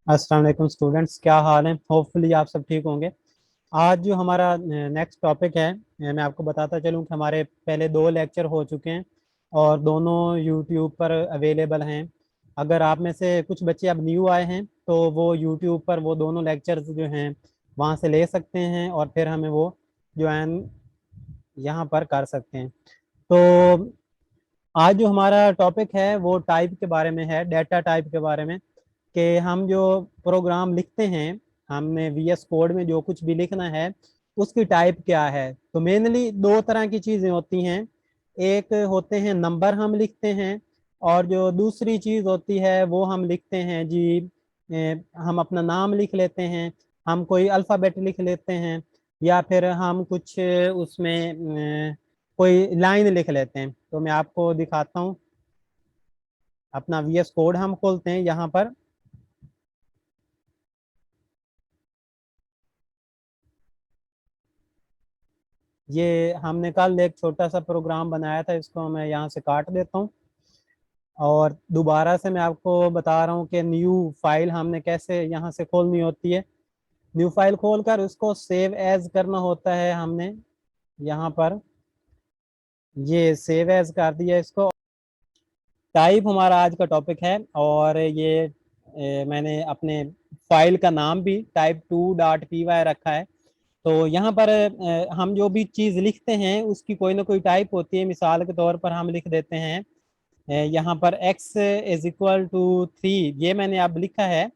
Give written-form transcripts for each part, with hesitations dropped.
अस्सलाम वालेकुम स्टूडेंट्स, क्या हाल है। होपफुली आप सब ठीक होंगे। आज जो हमारा नेक्स्ट टॉपिक है, मैं आपको बताता चलूं कि हमारे पहले दो लेक्चर हो चुके हैं और दोनों यूट्यूब पर अवेलेबल हैं। अगर आप में से कुछ बच्चे अब न्यू आए हैं तो वो यूट्यूब पर वो दोनों लेक्चर्स जो हैं वहाँ से ले सकते हैं और फिर हमें वो ज्वाइन यहाँ पर कर सकते हैं। तो आज जो हमारा टॉपिक है वो टाइप के बारे में है, डाटा टाइप के बारे में, कि हम जो प्रोग्राम लिखते हैं, हमने वीएस कोड में जो कुछ भी लिखना है उसकी टाइप क्या है। तो मेनली दो तरह की चीज़ें होती हैं। एक होते हैं नंबर हम लिखते हैं, और जो दूसरी चीज़ होती है वो हम लिखते हैं जी, हम अपना नाम लिख लेते हैं, हम कोई अल्फ़ाबेट लिख लेते हैं, या फिर हम कुछ उसमें कोई लाइन लिख लेते हैं। तो मैं आपको दिखाता हूँ। अपना वीएस कोड हम खोलते हैं यहाँ पर। ये हमने कल एक छोटा सा प्रोग्राम बनाया था, इसको मैं यहाँ से काट देता हूँ और दोबारा से मैं आपको बता रहा हूँ कि न्यू फाइल हमने कैसे यहाँ से खोलनी होती है। न्यू फाइल खोलकर उसको सेव एज करना होता है हमने यहाँ पर। ये सेव एज कर दिया इसको। टाइप हमारा आज का टॉपिक है, और ये मैंने अपने फाइल का नाम भी type2.py रखा है। तो यहाँ पर हम जो भी चीज़ लिखते हैं उसकी कोई ना कोई टाइप होती है। मिसाल के तौर पर हम लिख देते हैं यहाँ पर x=3, ये मैंने अब लिखा है।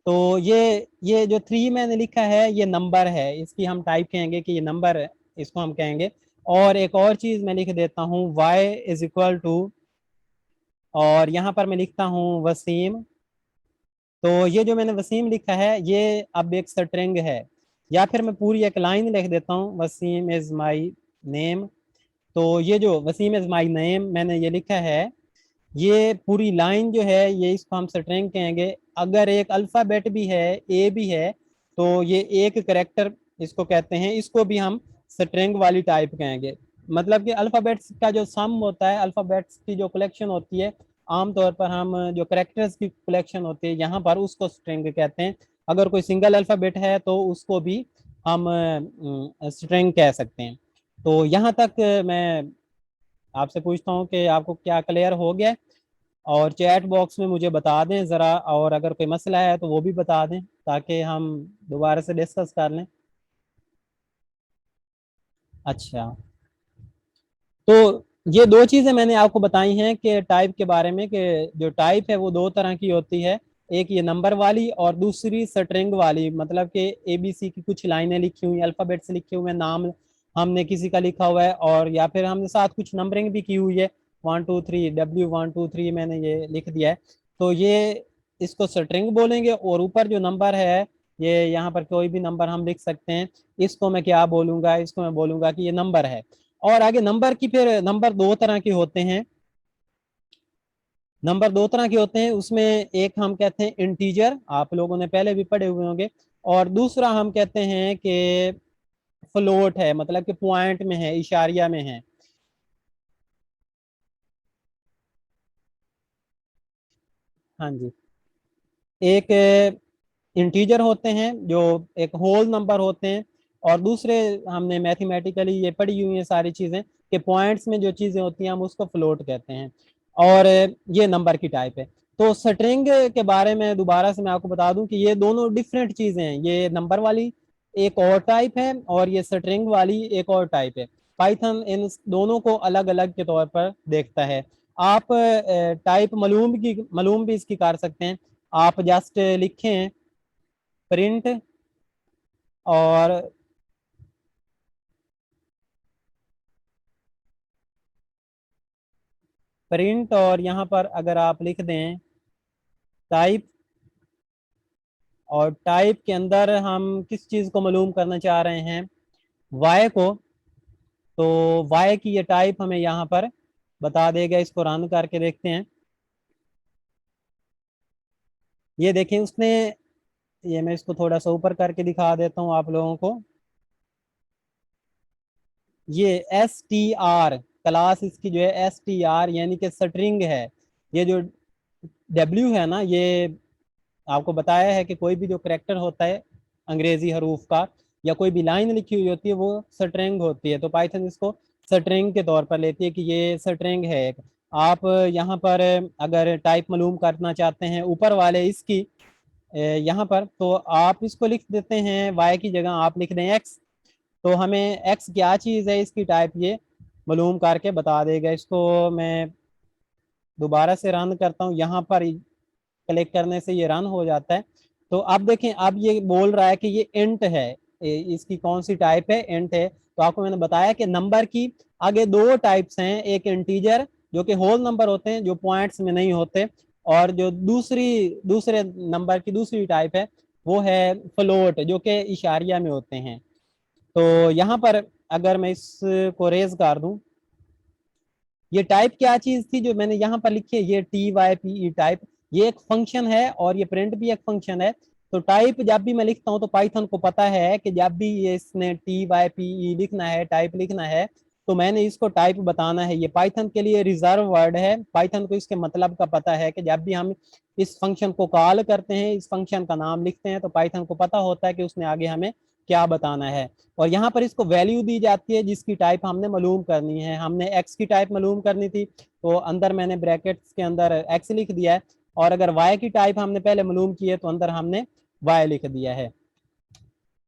तो ये जो 3 मैंने लिखा है ये नंबर है, इसकी हम टाइप कहेंगे कि ये नंबर है, इसको हम कहेंगे। और एक और चीज़ मैं लिख देता हूँ y=, और यहाँ पर मैं लिखता हूँ वसीम। तो ये जो मैंने वसीम लिखा है ये अब एक स्ट्रिंग है। या फिर मैं पूरी एक लाइन लिख देता हूँ, वसीम इज माई नेम। तो ये जो वसीम इज माई नेम मैंने ये लिखा है, ये पूरी लाइन जो है ये इसको हम स्ट्रिंग कहेंगे। अगर एक अल्फाबेट भी है, ए भी है, तो ये एक करेक्टर इसको कहते हैं, इसको भी हम स्ट्रिंग वाली टाइप कहेंगे। मतलब कि अल्फाबेट्स का जो सम होता है, अल्फाबेट्स की जो कलेक्शन होती है, आमतौर पर हम जो करेक्टर्स की कलेक्शन होती है यहाँ पर उसको स्ट्रिंग कहते हैं। अगर कोई सिंगल अल्फाबेट है तो उसको भी हम स्ट्रिंग कह सकते हैं। तो यहाँ तक मैं आपसे पूछता हूँ कि आपको क्या क्लियर हो गया। और चैट बॉक्स में मुझे बता दें ज़रा, और अगर कोई मसला है तो वो भी बता दें ताकि हम दोबारा से डिस्कस कर लें। अच्छा, तो ये दो चीज़ें मैंने आपको बताई हैं कि टाइप के बारे में, कि जो टाइप है वो दो तरह की होती है। एक ये नंबर वाली और दूसरी स्ट्रिंग वाली, मतलब कि एबीसी की कुछ लाइनें लिखी हुई, अल्फ़ाबेट्स लिखे हुए, नाम हमने किसी का लिखा हुआ है, और या फिर हमने साथ कुछ नंबरिंग भी की हुई है, 1 2 3 W1 2 3 मैंने ये लिख दिया है। तो ये इसको स्ट्रिंग बोलेंगे। और ऊपर जो नंबर है, ये यहाँ पर कोई भी नंबर हम लिख सकते हैं, इसको मैं क्या बोलूँगा, इसको मैं बोलूँगा कि ये नंबर है। और आगे नंबर की, फिर नंबर दो तरह के होते हैं। नंबर दो तरह के होते हैं, उसमें एक हम कहते हैं इंटीजर, आप लोगों ने पहले भी पढ़े हुए होंगे। और दूसरा हम कहते हैं कि फ्लोट है, मतलब कि पॉइंट में है, इशारिया में है। हाँ जी। एक इंटीजर होते हैं जो एक होल नंबर होते हैं, और दूसरे हमने मैथमेटिकली ये पढ़ी हुई हैं सारी चीज़ें कि पॉइंट्स में जो चीज़ें होती हैं हम उसको फ्लोट कहते हैं। और ये नंबर की टाइप है। तो स्ट्रिंग के बारे में दोबारा से मैं आपको बता दूं कि ये दोनों डिफरेंट चीज़ें हैं। ये नंबर वाली एक और टाइप है और ये स्ट्रिंग वाली एक और टाइप है। पाइथन इन दोनों को अलग अलग के तौर पर देखता है। आप टाइप मालूम भी इसकी कर सकते हैं। आप जस्ट लिखें प्रिंट, और प्रिंट और यहाँ पर अगर आप लिख दें टाइप, और टाइप के अंदर हम किस चीज़ को मालूम करना चाह रहे हैं, वाई को। तो वाई की ये टाइप हमें यहाँ पर बता देगा। इसको रन करके देखते हैं। ये देखें उसने, ये मैं इसको थोड़ा सा ऊपर करके दिखा देता हूँ आप लोगों को। ये STR क्लास, इसकी जो है STR यानी कि स्ट्रिंग है। ये जो W है ना, ये आपको बताया है कि कोई भी जो करेक्टर होता है अंग्रेजी हरूफ का या कोई भी लाइन लिखी हुई होती है वो स्ट्रिंग होती है, तो पाइथन इसको स्ट्रिंग के तौर पर लेती है कि ये स्ट्रिंग है एक। आप यहाँ पर अगर टाइप मालूम करना चाहते हैं ऊपर वाले इसकी यहाँ पर, तो आप इसको लिख देते हैं वाई की जगह आप लिख दें एक्स, तो हमें एक्स क्या चीज़ है इसकी टाइप ये मालूम करके बता देगा। इसको मैं दोबारा से रन करता हूँ, यहाँ पर क्लिक करने से ये रन हो जाता है। तो अब देखें, अब ये बोल रहा है कि ये इंट है, इसकी कौन सी टाइप है, इंट है। तो आपको मैंने बताया कि नंबर की आगे दो टाइप्स हैं, एक इंटीजर जो कि होल नंबर होते हैं जो पॉइंट्स में नहीं होते, और जो दूसरे नंबर की दूसरी टाइप है वो है फ्लोट जो कि इशारिया में होते हैं। तो यहाँ पर अगर मैं इसको रेज कर दूं, ये टाइप क्या चीज थी जो मैंने यहाँ पर लिखी है, ये TYPE टाइप, ये एक फंक्शन है और ये प्रिंट भी एक फंक्शन है। तो टाइप जब भी मैं लिखता हूँ तो पाइथन को पता है कि जब भी ये इसने TYPE लिखना है, टाइप लिखना है, तो मैंने इसको टाइप बताना है। ये पाइथन के लिए रिजर्व वर्ड है, पाइथन को इसके मतलब का पता है कि जब भी हम इस फंक्शन को कॉल करते हैं, इस फंक्शन का नाम लिखते हैं, तो पाइथन को पता होता है कि उसने आगे हमें क्या बताना है। और यहाँ पर इसको वैल्यू दी जाती है जिसकी टाइप हमने मालूम करनी है। हमने एक्स की टाइप मालूम करनी थी, तो अंदर मैंने ब्रैकेट्स के अंदर एक्स लिख दिया है, और अगर वाई की टाइप हमने पहले मालूम की है तो अंदर हमने वाई लिख दिया है।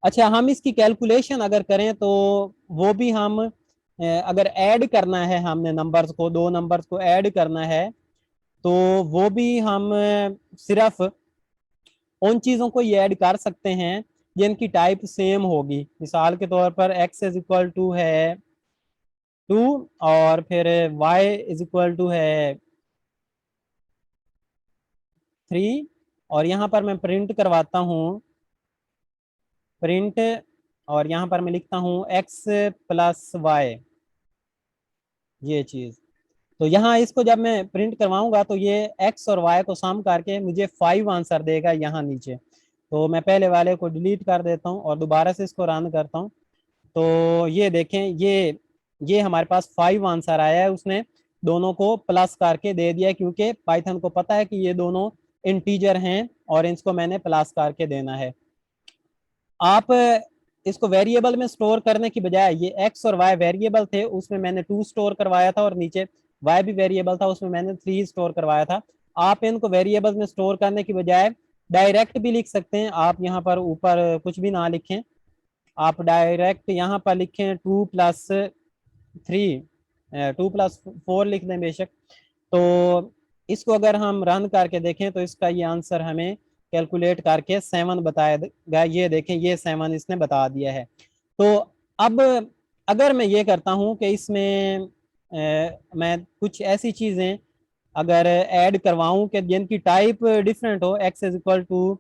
अच्छा, हम इसकी कैलकुलेशन अगर करें तो वो भी हम अगर ऐड करना है, हमने नंबर्स को, दो नंबर्स को ऐड करना है, तो वो भी हम सिर्फ उन चीजों को ये ऐड कर सकते हैं जिनकी टाइप सेम होगी। मिसाल के तौर पर एक्स इज इक्वल टू है 2, और फिर वाई इज इक्वल टू है 3, और यहाँ पर मैं प्रिंट करवाता हूँ, प्रिंट, और यहाँ पर मैं लिखता हूँ एक्स प्लस वाई, ये चीज। तो यहाँ इसको जब मैं प्रिंट करवाऊंगा तो ये एक्स और वाई को सम करके मुझे 5 आंसर देगा यहाँ नीचे। तो मैं पहले वाले को डिलीट कर देता हूँ और दोबारा से इसको रन करता हूँ। तो ये देखें, ये हमारे पास 5 आंसर आया है, उसने दोनों को प्लस करके दे दिया क्योंकि पाइथन को पता है कि ये दोनों इंटीजर हैं और इसको मैंने प्लस करके देना है। आप इसको वेरिएबल में स्टोर करने की बजाय, ये एक्स और वाई वेरिएबल थे, उसमें मैंने 2 स्टोर करवाया था, और नीचे वाई भी वेरिएबल था, उसमें मैंने 3 स्टोर करवाया था। आप इनको वेरिएबल में स्टोर करने की बजाय डायरेक्ट भी लिख सकते हैं। आप यहाँ पर ऊपर कुछ भी ना लिखें, आप डायरेक्ट यहाँ पर लिखें 2+3, 2+4 लिख दें बेशक। तो इसको अगर हम रन करके देखें तो इसका ये आंसर हमें कैलकुलेट करके 7 बताएगा। ये देखें, ये 7 इसने बता दिया है। तो अब अगर मैं ये करता हूँ कि इसमें मैं कुछ ऐसी चीज़ें अगर ऐड करवाऊं कि जिनकी टाइप डिफरेंट हो, एक्स इज इक्वल टू,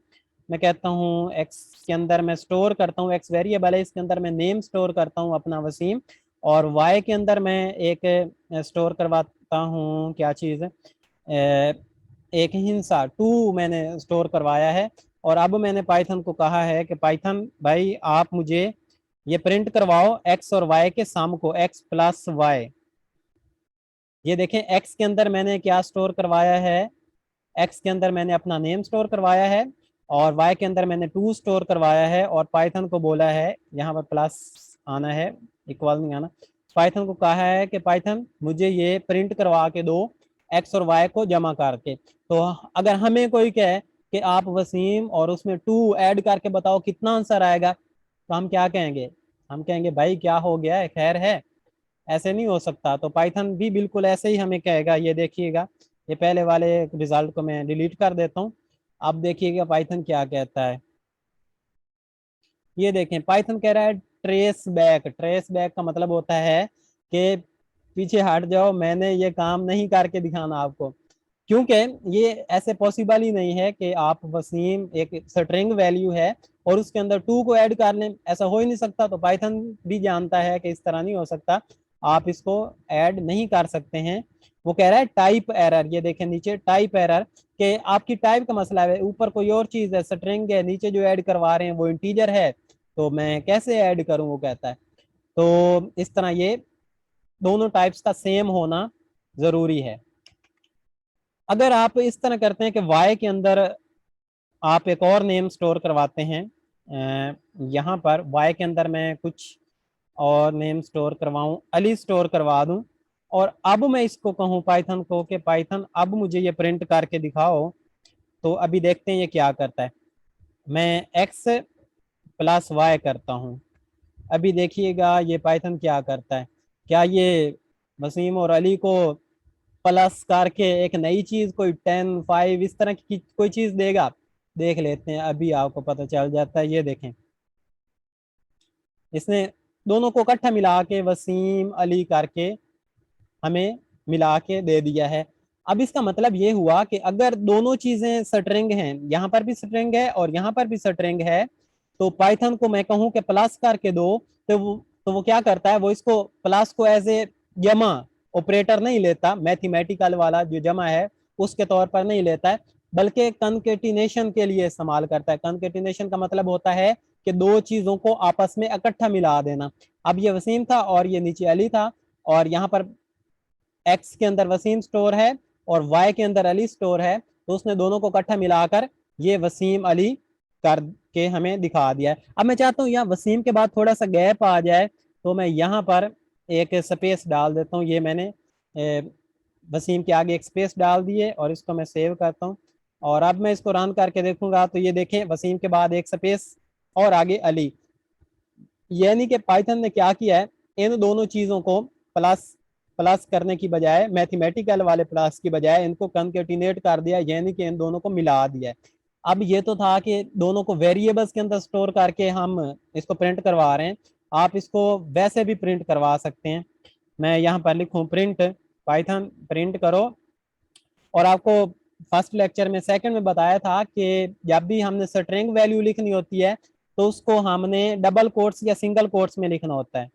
मैं कहता हूँ एक्स के अंदर मैं स्टोर करता हूँ, एक्स वेरिएबल है, इसके अंदर मैं नेम स्टोर करता हूँ अपना वसीम, और वाई के अंदर मैं एक स्टोर करवाता हूँ क्या चीज़, एक हिंसा 2 मैंने स्टोर करवाया है। और अब मैंने पाइथन को कहा है कि पाइथन भाई आप मुझे ये प्रिंट करवाओ एक्स और वाई के सम को, एक्स प्लस वाई। ये देखें, एक्स के अंदर मैंने क्या स्टोर करवाया है, एक्स के अंदर मैंने अपना नेम स्टोर करवाया है, और वाई के अंदर मैंने 2 स्टोर करवाया है, और पाइथन को बोला है यहाँ पर प्लस आना है, इक्वल नहीं आना। पाइथन को कहा है कि पाइथन मुझे ये प्रिंट करवा के दो एक्स और वाई को जमा करके। तो अगर हमें कोई कहे कि आप वसीम और उसमें 2 ऐड करके बताओ कितना आंसर आएगा, तो हम क्या कहेंगे, हम कहेंगे भाई क्या हो गया है, खैर है, ऐसे नहीं हो सकता। तो पाइथन भी बिल्कुल ऐसे ही हमें कहेगा। ये देखिएगा, ये पहले वाले रिजल्ट को मैं डिलीट कर देता हूँ, अब देखिएगा पाइथन क्या कहता है। ये देखें, पाइथन कह रहा है ट्रेस बैक। ट्रेस बैक का मतलब होता है कि पीछे हट जाओ, मैंने ये काम नहीं करके दिखाना आपको, क्योंकि ये ऐसे पॉसिबल ही नहीं है कि आप वसीम एक स्ट्रिंग वैल्यू है और उसके अंदर 2 को ऐड कर लें, ऐसा हो ही नहीं सकता। तो पाइथन भी जानता है कि इस तरह नहीं हो सकता, आप इसको ऐड नहीं कर सकते हैं। वो कह रहा है टाइप एरर, ये देखें नीचे टाइप एरर, कि आपकी टाइप का मसला है, ऊपर कोई और चीज है, स्ट्रिंग है, नीचे जो ऐड करवा रहे हैं वो इंटीजर है, तो मैं कैसे ऐड करूं, वो कहता है। तो इस तरह ये दोनों टाइप्स का सेम होना जरूरी है। अगर आप इस तरह करते हैं कि वाई के अंदर आप एक और नेम स्टोर करवाते हैं। यहाँ पर y के अंदर मैं कुछ और नेम स्टोर करवाऊं, अली स्टोर करवा दूं, और अब मैं इसको कहूं पाइथन को कि पाइथन अब मुझे ये प्रिंट करके दिखाओ। तो अभी देखते हैं ये क्या करता है। मैं x प्लस वाई करता हूँ। अभी देखिएगा ये पाइथन क्या करता है। क्या ये वसीम और अली को प्लस करके एक नई चीज, कोई 10, 5 इस तरह की कोई चीज देगा? देख लेते हैं, अभी आपको पता चल जाता है। ये देखें, इसने दोनों को इकट्ठा मिला के वसीम अली करके हमें मिला के दे दिया है। अब इसका मतलब ये हुआ कि अगर दोनों चीजें स्ट्रिंग हैं, यहाँ पर भी स्ट्रिंग है और यहाँ पर भी स्ट्रिंग है, तो पाइथन को मैं कहूँ कि प्लस करके दो, तो वो क्या करता है, वो इसको प्लस को एज ए जमा ऑपरेटर नहीं लेता, मैथमेटिकल वाला जो जमा है उसके तौर पर नहीं लेता है, बल्कि कंकेटिनेशन के लिए इस्तेमाल करता है। कंकेटिनेशन का मतलब होता है कि दो चीजों को आपस में इकट्ठा मिला देना। अब ये वसीम था और ये नीचे अली था, और यहाँ पर एक्स के अंदर वसीम स्टोर है और वाई के अंदर अली स्टोर है, तो उसने दोनों को इकट्ठा मिलाकर ये वसीम अली करके हमें दिखा दिया है। अब मैं चाहता हूँ यहाँ वसीम के बाद थोड़ा सा गैप आ जाए, तो मैं यहाँ पर एक स्पेस डाल देता हूँ। ये मैंने वसीम के आगे एक स्पेस डाल दिए और इसको मैं सेव करता हूँ, और अब मैं इसको रन करके देखूंगा तो ये देखें वसीम के बाद एक स्पेस और आगे अली। यानी कि पाइथन ने क्या किया है, इन दोनों चीजों को प्लस प्लस करने की बजाय, मैथमेटिकल वाले प्लस की बजाय इनको कंकेटिनेट कर दिया, यानी कि इन दोनों को मिला दिया है। अब ये तो था कि दोनों को वेरिएबल्स के अंदर स्टोर करके हम इसको प्रिंट करवा रहे हैं, आप इसको वैसे भी प्रिंट करवा सकते हैं। मैं यहाँ पर लिखूँ प्रिंट, पाइथन प्रिंट करो। और आपको फर्स्ट लेक्चर में सेकंड में बताया था कि जब भी हमने स्ट्रिंग वैल्यू लिखनी होती है तो उसको हमने डबल कोट्स या सिंगल कोट्स में लिखना होता है।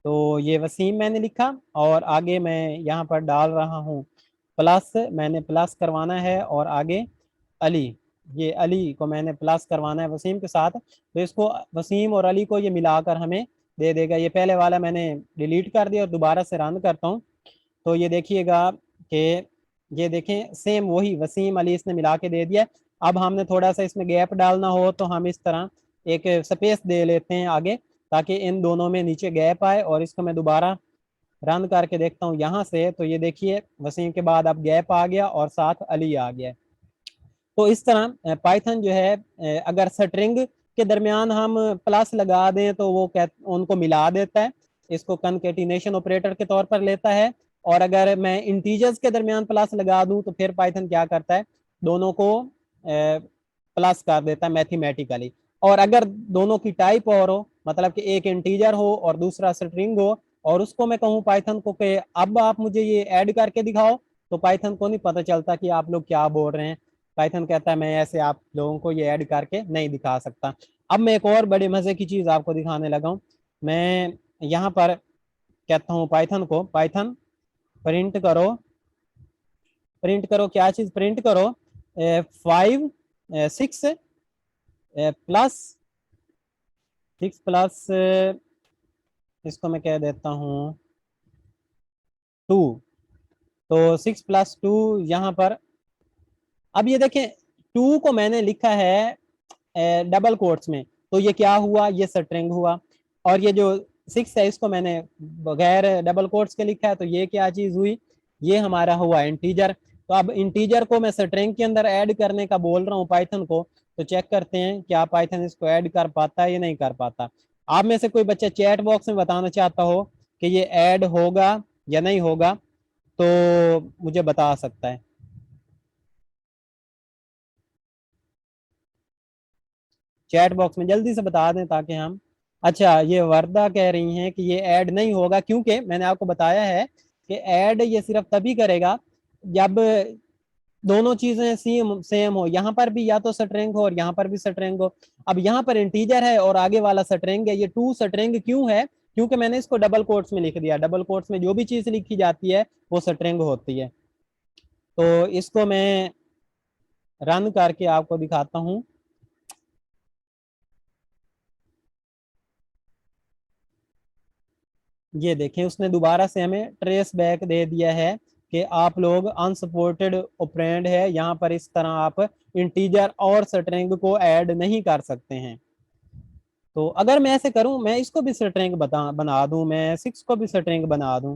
तो ये वसीम मैंने लिखा और आगे मैं यहाँ पर डाल रहा हूँ प्लस, मैंने प्लस करवाना है, और आगे अली, ये अली को मैंने प्लस करवाना है वसीम के साथ, तो इसको वसीम और अली को ये मिलाकर हमें दे देगा। ये पहले वाला मैंने डिलीट कर दिया और दोबारा से रन करता हूँ, तो ये देखिएगा कि ये देखें सेम वही वसीम अली इसने मिला के दे दिया। अब हमने थोड़ा सा इसमें गैप डालना हो तो हम इस तरह एक स्पेस दे लेते हैं आगे, ताकि इन दोनों में नीचे गैप आए। और इसको मैं दोबारा रन करके देखता हूँ यहाँ से, तो ये देखिए वसीम के बाद अब गैप आ गया और साथ अली आ गया। तो इस तरह पाइथन जो है, अगर स्ट्रिंग के दरमियान हम प्लस लगा दें तो वो उनको मिला देता है, इसको कंकेटिनेशन ऑपरेटर के तौर पर लेता है। और अगर मैं इंटीजर्स के दरमियान प्लस लगा दूं तो फिर पाइथन क्या करता है, दोनों को प्लस कर देता है मैथमेटिकली। और अगर दोनों की टाइप और हो, मतलब कि एक इंटीजर हो और दूसरा स्ट्रिंग हो, और उसको मैं कहूँ पाइथन को कि अब आप मुझे ये ऐड करके दिखाओ, तो पाइथन को नहीं पता चलता कि आप लोग क्या बोल रहे हैं। पाइथन कहता है मैं ऐसे आप लोगों को ये ऐड करके नहीं दिखा सकता। अब मैं एक और बड़े मजे की चीज आपको दिखाने लगा हूं। मैं यहाँ पर कहता हूँ पाइथन को, पाइथन प्रिंट करो, प्रिंट करो क्या चीज, प्रिंट करो 5 6 प्लस 6 प्लस, इसको मैं कह देता हूँ 2। तो 6 प्लस 2 यहाँ पर, अब ये देखें 2 को मैंने लिखा है डबल कोट्स में, तो ये क्या हुआ, ये स्ट्रिंग हुआ। और ये जो 6 है इसको मैंने बगैर डबल कोट्स के लिखा है, तो ये क्या चीज हुई, ये हमारा हुआ इंटीजर। तो अब इंटीजर को मैं स्ट्रिंग के अंदर ऐड करने का बोल रहा हूँ पाइथन को, तो चेक करते हैं क्या पाइथन इसको ऐड कर पाता है या नहीं कर पाता। आप में से कोई बच्चा चैट बॉक्स में बताना चाहता हो कि ये ऐड होगा या नहीं होगा, तो मुझे बता सकता है। चैट बॉक्स में जल्दी से बता दें ताकि हम, अच्छा ये वर्दा कह रही हैं कि ये ऐड नहीं होगा, क्योंकि मैंने आपको बताया है कि ऐड ये सिर्फ तभी करेगा जब दोनों चीजें सेम सेम हो, यहाँ पर भी या तो स्ट्रिंग हो और यहाँ पर भी स्ट्रिंग हो। अब यहाँ पर इंटीजर है और आगे वाला स्ट्रिंग है, ये टू स्ट्रिंग क्यों है, क्योंकि मैंने इसको डबल कोट्स में लिख दिया। डबल कोट्स में जो भी चीज लिखी जाती है वो स्ट्रिंग होती है। तो इसको मैं रन करके आपको दिखाता हूँ। ये देखें उसने दोबारा से हमें ट्रेस बैक दे दिया है कि आप लोग अनसपोर्टेड ऑपरेंड है, यहाँ पर इस तरह आप इंटीजर और स्ट्रिंग को ऐड नहीं कर सकते हैं। तो अगर मैं ऐसे करूं, मैं इसको भी स्ट्रिंग बना दूं, मैं 6 को भी स्ट्रिंग बना दूं,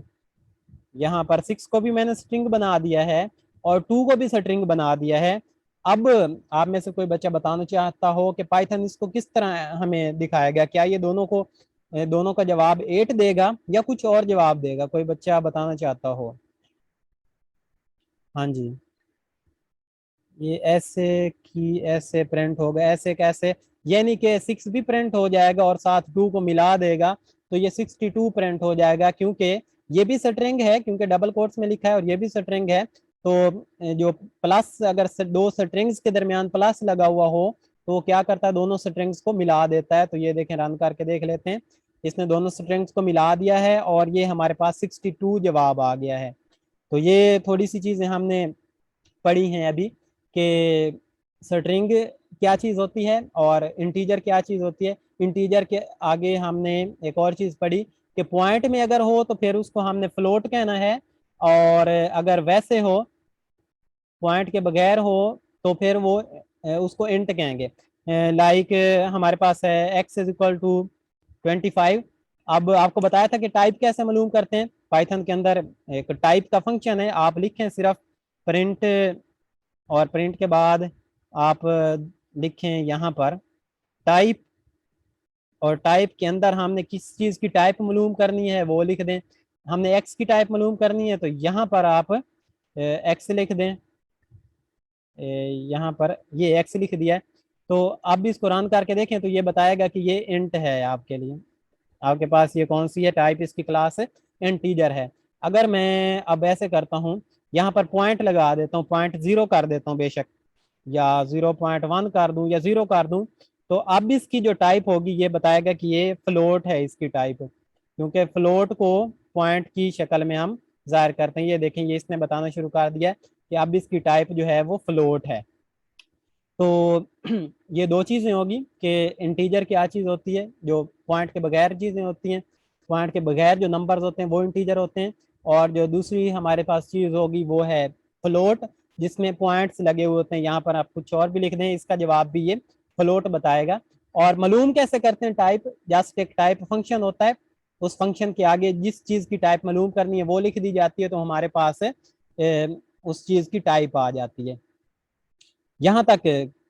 यहाँ पर 6 को भी मैंने स्ट्रिंग बना दिया है और 2 को भी स्ट्रिंग बना दिया है। अब आप में से कोई बच्चा बताना चाहता हो कि पाइथन इसको किस तरह हमें दिखाएगा, क्या ये दोनों का जवाब 8 देगा या कुछ और जवाब देगा? कोई बच्चा बताना चाहता हो? हाँ जी। ये ऐसे की ऐसे प्रिंट होगा, ऐसे कैसे? यानी कि 6 भी प्रिंट हो जाएगा और साथ 2 को मिला देगा, तो ये 62 प्रिंट हो जाएगा, क्योंकि ये भी स्ट्रिंग है, क्योंकि डबल कोट्स में लिखा है और ये भी स्ट्रिंग है। तो जो प्लस, अगर दो स्ट्रिंग्स के दरमियान प्लस लगा हुआ हो तो वो क्या करता है, दोनों स्ट्रिंग्स को मिला देता है। तो ये देखें, रन करके देख लेते हैं, इसने दोनों स्ट्रिंग्स को मिला दिया है और ये हमारे पास 62 जवाब आ गया है। तो ये थोड़ी सी चीजें हमने पढ़ी हैं अभी कि स्ट्रिंग क्या चीज होती है और इंटीजर क्या चीज होती है। इंटीजर के आगे हमने एक और चीज पढ़ी कि पॉइंट में अगर हो तो फिर उसको हमने फ्लोट कहना है, और अगर वैसे हो, पॉइंट के बगैर हो, तो फिर वो उसको इंट कहेंगे। लाइक हमारे पास है एक्स इज इक्वल टू 25। अब आपको बताया था कि टाइप कैसे मालूम करते हैं। पाइथन के अंदर एक टाइप का फंक्शन है, आप लिखें सिर्फ प्रिंट, और प्रिंट के बाद आप लिखें यहाँ पर टाइप, और टाइप के अंदर हमने किस चीज की टाइप मालूम करनी है वो लिख दें। हमने एक्स की टाइप मालूम करनी है तो यहाँ पर आप एक्स लिख दें। यहाँ पर ये एक्स लिख दिया है। तो आप भी इसको रन करके देखें तो ये बताएगा कि ये इंट है आपके लिए। आपके पास ये कौन सी है टाइप, इसकी क्लास है इंटीजर है। अगर मैं अब ऐसे करता हूँ, यहाँ पर पॉइंट लगा देता हूँ, पॉइंट 0 कर देता हूँ बेशक, या 0.1 कर दूं या 0 कर दूं, तो अब इसकी जो टाइप होगी ये बताएगा कि ये फ्लोट है इसकी टाइप, क्योंकि फ्लोट को पॉइंट की शक्ल में हम जाहिर करते हैं। ये देखें, ये इसने बताना शुरू कर दिया कि अब इसकी टाइप जो है वो फ्लोट है। तो ये दो चीजें होगी कि इंटीजर क्या चीज होती है, जो पॉइंट के बगैर चीजें होती हैं, पॉइंट के बगैर जो नंबर्स होते हैं वो इंटीजर होते हैं, और जो दूसरी हमारे पास चीज होगी वो है फ्लोट, जिसमें पॉइंट्स लगे हुए होते हैं। यहाँ पर आप कुछ और भी लिख दें, इसका जवाब भी ये फ्लोट बताएगा। और मालूम कैसे करते हैं टाइप? जस्ट एक टाइप फंक्शन होता है, उस फंक्शन के आगे जिस चीज की टाइप मालूम करनी है वो लिख दी जाती है, तो हमारे पास उस चीज की टाइप आ जाती है। यहाँ तक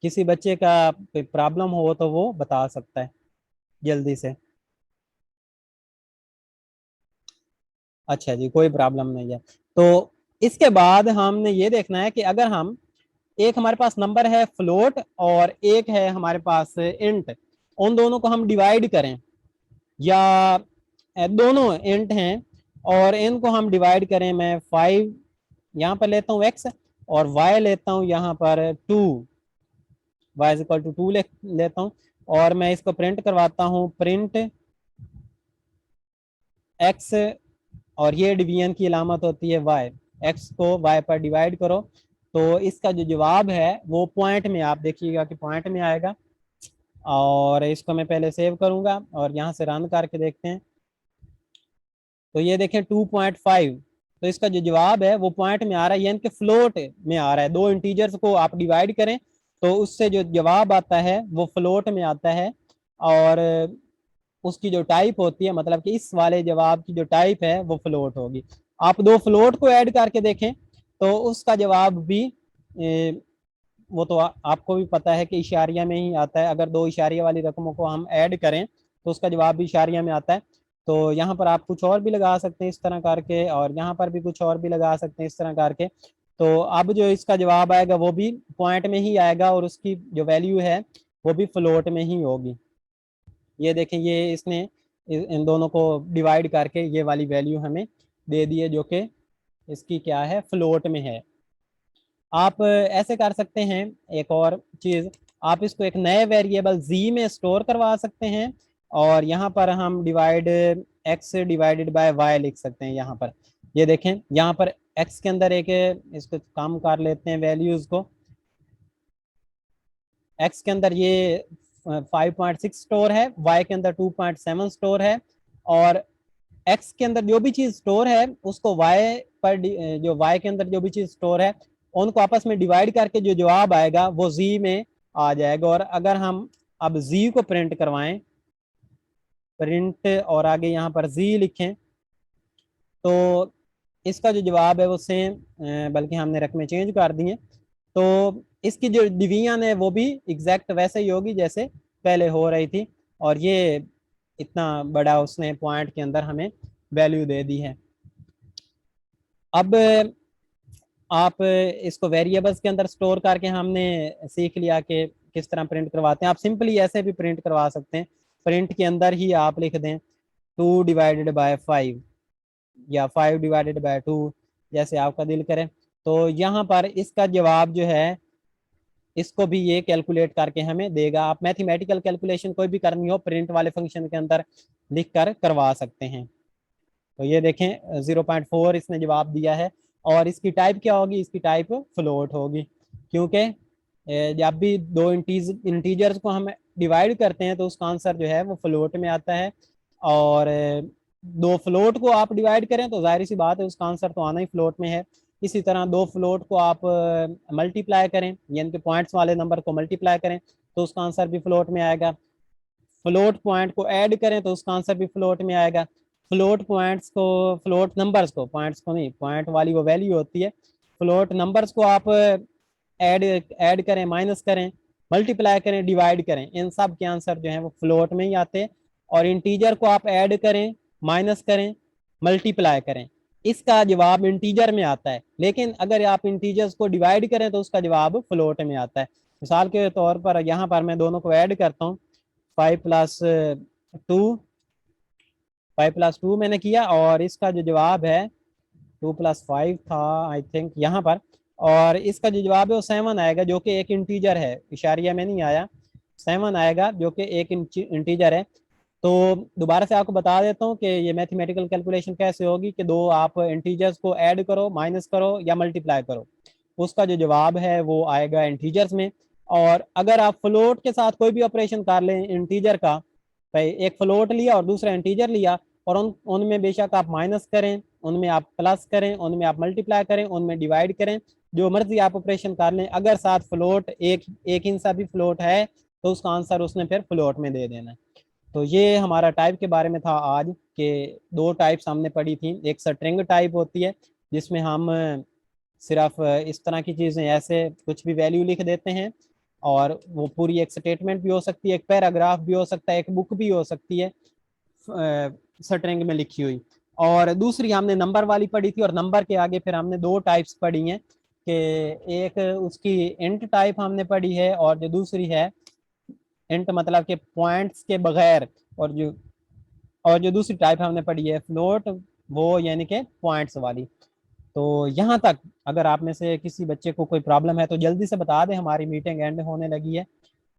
किसी बच्चे का कोई प्रॉब्लम हो तो वो बता सकता है जल्दी से। अच्छा जी, कोई प्रॉब्लम नहीं है। तो इसके बाद हमने ये देखना है कि अगर हम, एक हमारे पास नंबर है फ्लोट और एक है हमारे पास इंट, उन दोनों को हम डिवाइड करें, या दोनों इंट हैं और इनको हम डिवाइड करें। मैं 5 यहाँ पर लेता हूँ एक्स, और वाई लेता हूँ यहाँ पर 2, वाई इज इक्वल टू 2 लेता हूँ, और मैं इसको प्रिंट करवाता हूँ, प्रिंट एक्स, और ये डिवीजन की अलामत होती है वाई। एक्स को वाई पर डिवाइड करो, तो इसका जो जवाब है वो पॉइंट में, आप देखिएगा कि पॉइंट में आएगा। और इसको मैं पहले सेव करूंगा और यहाँ से रन करके देखते हैं। तो ये देखें 2.5, तो इसका जो जवाब है वो पॉइंट में आ रहा है, यानी कि फ्लोट में आ रहा है। दो इंटीजर्स को आप डिवाइड करें तो उससे जो जवाब आता है वो फ्लोट में आता है, और उसकी जो टाइप होती है, मतलब कि इस वाले जवाब की जो टाइप है वो फ्लोट होगी। आप दो फ्लोट को ऐड करके देखें तो उसका जवाब भी वो तो आपको भी पता है कि इशारिया में ही आता है। अगर दो इशारिया वाली रकमों को हम ऐड करें तो उसका जवाब भी इशारिया में आता है। तो यहाँ पर आप कुछ और भी लगा सकते हैं इस तरह करके, और यहाँ पर भी कुछ और भी लगा सकते हैं इस तरह करके। तो अब जो इसका जवाब आएगा वो भी पॉइंट में ही आएगा, और उसकी जो वैल्यू है वो भी फ्लोट में ही होगी। ये देखें, ये इसने इन दोनों को डिवाइड करके ये वाली वैल्यू हमें दे दी है, जो कि इसकी क्या है, फ्लोट में है। आप ऐसे कर सकते हैं, एक और चीज, आप इसको एक नए वेरिएबल z में स्टोर करवा सकते हैं, और यहाँ पर हम divide x divided by y लिख सकते हैं। यहाँ पर ये देखें, यहाँ पर x के अंदर एक, इसको कम कर लेते हैं वैल्यूज को, x के अंदर ये 5.6 स्टोर है, y के अंदर 2.7 स्टोर है, और एक्स के अंदर जो भी चीज स्टोर है उसको वाई पर जो वाई के अंदर जो भी चीज स्टोर है उनको आपस में डिवाइड करके जो जवाब आएगा वो जी में आ जाएगा। और अगर हम अब जी को प्रिंट करवाएं, प्रिंट और आगे यहाँ पर जी लिखें, तो इसका जो जवाब है वो सेम, बल्कि हमने रकमें चेंज कर दी हैं, तो इसकी जो डिवीजन है वो भी एग्जैक्ट वैसे ही होगी जैसे पहले हो रही थी। और ये इतना बड़ा उसने पॉइंट के अंदर हमें वैल्यू दे दी है। अब आप इसको वेरिएबल्स के अंदर स्टोर करके हमने सीख लिया कि किस तरह प्रिंट करवाते हैं। आप सिंपली ऐसे भी प्रिंट करवा सकते हैं, प्रिंट के अंदर ही आप लिख दें 2/5 या 5/2, जैसे आपका दिल करे। तो यहाँ पर इसका जवाब जो है इसको भी ये कैलकुलेट करके हमें देगा। आप मैथमेटिकल कैलकुलेशन कोई भी करनी हो प्रिंट वाले फंक्शन के अंदर लिख कर करवा सकते हैं। तो ये देखें 0.4 इसने जवाब दिया है। और इसकी टाइप क्या होगी? इसकी टाइप फ्लोट होगी, क्योंकि जब भी दो इंटीजर्स को हम डिवाइड करते हैं तो उसका आंसर जो है वो फ्लोट में आता है। और दो फ्लोट को आप डिवाइड करें तो जाहिर सी बात है उसका आंसर तो आना ही फ्लोट में है। इसी तरह दो फ्लोट को आप मल्टीप्लाई करें, यानी कि पॉइंट्स वाले नंबर को मल्टीप्लाई करें तो उसका आंसर भी फ्लोट में आएगा। फ्लोट पॉइंट को ऐड करें तो उसका आंसर भी फ्लोट में आएगा। फ्लोट पॉइंट्स को, फ्लोट नंबर्स को, पॉइंट्स को नहीं, पॉइंट वाली वो वैल्यू होती है, फ्लोट नंबर्स को आप ऐड ऐड करें, माइनस करें, मल्टीप्लाई करें, डिवाइड करें, इन सब के आंसर जो है वो फ्लोट में ही आते हैं। और इंटीजर को आप ऐड करें, माइनस करें, मल्टीप्लाई करें, इसका जवाब इंटीजर में आता है। लेकिन अगर आप इंटीजर्स को डिवाइड करें तो उसका जवाब फ्लोट में आता है। मिसाल के तौर पर यहाँ पर मैं दोनों को ऐड करता हूँ, 5+2, 5+2 मैंने किया और इसका जो जवाब है 2+5 था आई थिंक यहाँ पर, और इसका जो जवाब है वो 7 आएगा जो कि एक इंटीजर है, इशारिया में नहीं आया, 7 आएगा जो कि एक इंटीजर है। तो दोबारा से आपको बता देता हूँ कि ये मैथमेटिकल कैलकुलेशन कैसे होगी कि दो आप इंटीजर्स को ऐड करो, माइनस करो या मल्टीप्लाई करो, उसका जो जवाब है वो आएगा इंटीजर्स में। और अगर आप फ्लोट के साथ कोई भी ऑपरेशन कर लें इंटीजर का, भाई एक फ्लोट लिया और दूसरा इंटीजर लिया और उनमें बेशक आप माइनस करें, उनमें आप प्लस करें, उनमें आप मल्टीप्लाई करें, उनमें डिवाइड करें, जो मर्जी आप ऑपरेशन कर लें, अगर साथ फ्लोट एक इंसा भी फ्लोट है तो उसका आंसर उसने फिर फ्लोट में दे देना है। तो ये हमारा टाइप के बारे में था आज, के दो टाइप्स हमने पढ़ी थी। एक स्ट्रिंग टाइप होती है जिसमें हम सिर्फ इस तरह की चीज़ें ऐसे कुछ भी वैल्यू लिख देते हैं, और वो पूरी एक स्टेटमेंट भी हो सकती है, एक पैराग्राफ भी हो सकता है, एक बुक भी हो सकती है स्ट्रिंग में लिखी हुई। और दूसरी हमने नंबर वाली पढ़ी थी, और नंबर के आगे फिर हमने दो टाइप्स पढ़ी हैं, कि एक उसकी इंट टाइप हमने पढ़ी है और जो दूसरी है इंट मतलब के पॉइंट्स के बगैर, और जो दूसरी टाइप हमने पढ़ी है फ्लोट, वो यानी कि पॉइंट्स वाली। तो यहाँ तक अगर आप में से किसी बच्चे को कोई प्रॉब्लम है तो जल्दी से बता दें, हमारी मीटिंग एंड होने लगी है।